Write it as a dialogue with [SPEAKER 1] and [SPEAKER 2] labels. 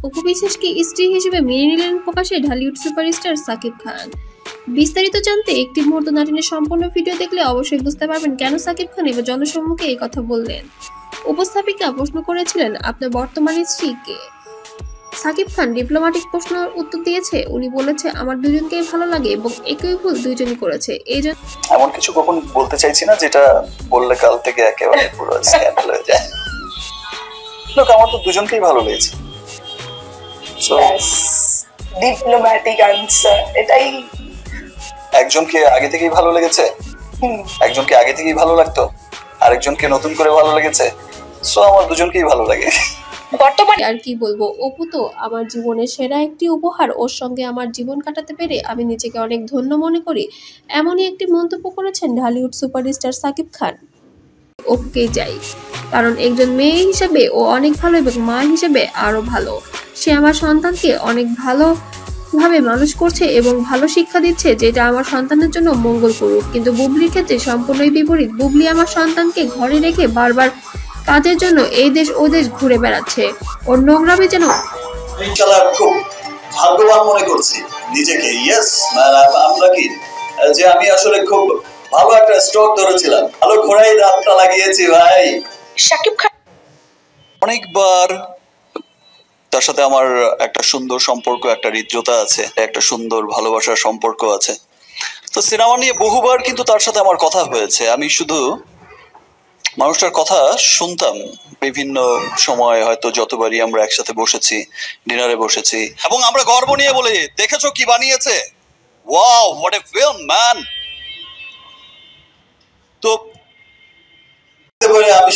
[SPEAKER 1] অপু বিশ্বাসকে স্ত্রী হিসেবে মেনে নিলেন প্রকাশ্যে ঢালিউড সুপারস্টার সাকিব খান। বিস্তারিত জানতে একটি মুহূর্ত নাটনের সম্পূর্ণ ভিডিও দেখলে অবশ্যই বুঝতে পারবেন কেন সাকিব খান এবার জনসম্মুখে এই কথা বললেন। উপস্থাপিকা প্রশ্ন করেছিলেন, আপনার বর্তমান স্ত্রী কে? সাকিব খান ডিপ্লোম্যাটিক প্রশ্নের উত্তর দিয়েছে, উনি বলেছে আমার দুজনকেই ভালো লাগে এবং একই ভুল দুইজনই করেছে। এই জন্য
[SPEAKER 2] এমন কিছু কখন বলতে চাইছি না যেটা বললে কাল থেকে একেবারে পুরো স্ক্যান্ডাল হয়ে যায়। লোক আমার তো দুজনকেই ভালো লেগেছে।
[SPEAKER 3] ডিপ্লোম্যাটিক আনসার এটাই।
[SPEAKER 2] একজনকে আগে থেকেই ভালো লেগেছে, একজনকে আগে থেকেই ভালো লাগতো, আরেকজনকে নতুন করে ভালো লেগেছে। সো আমার দুজনকেই ভালো লাগে।
[SPEAKER 1] বর্তমানে আর কি বলবো, অপু তো আমার জীবনের সেরা একটি উপহার, ওর সঙ্গে আমার জীবন কাটাতে পেরে আমি নিজেকে অনেক ধন্য মনে করি, এমনই একটি মন্তব্য করেছেন ঢালিউড সুপারস্টার সাকিব খান। ওকে যাই, কারণ একজন মেয়ে হিসেবে ও অনেক ভালো এবং মা হিসেবে আরো ভালো। সে আমার সন্তানকে অনেক ভালোভাবে মানুষ করছে এবং ভালো শিক্ষা দিচ্ছে, যেটা আমার সন্তানের জন্য মঙ্গল করুক। কিন্তু বুবলির ক্ষেত্রে সম্পূর্ণই বিপরীত। বুবলি আমার সন্তানকে ঘরে রেখে বারবার কাজের জন্য এই দেশ ও দেশ ঘুরে বেড়াচ্ছে। ওর নোংরামি যেন
[SPEAKER 2] খুব ভাগ্যবান মনে করছি নিজেকে। ইয়েস, আমরা কি যে আমি আসলে খুব ভালো একটা স্ট্রোক ধরেছিলাম, ভালো ঘোড়াই রাতটা লাগিয়েছি ভাই।
[SPEAKER 3] শাকিব খান
[SPEAKER 2] অনেকবার তার সাথে আমার একটা সুন্দর সম্পর্ক, একটা হৃদ্যতা আছে, একটা সুন্দর ভালোবাসার সম্পর্ক আছে। তো সিনেমা নিয়ে বহুবার কিন্তু তার সাথে আমার কথা হয়েছে। আমি শুধু মানুষটার কথা শুনতাম বিভিন্ন সময়, হয়তো যতবারই আমরা একসাথে বসেছি, ডিনারে বসেছি, এবং আমরা গর্ব নিয়ে বলি, দেখেছো কি বানিয়েছে, wow what a film man. তো আমি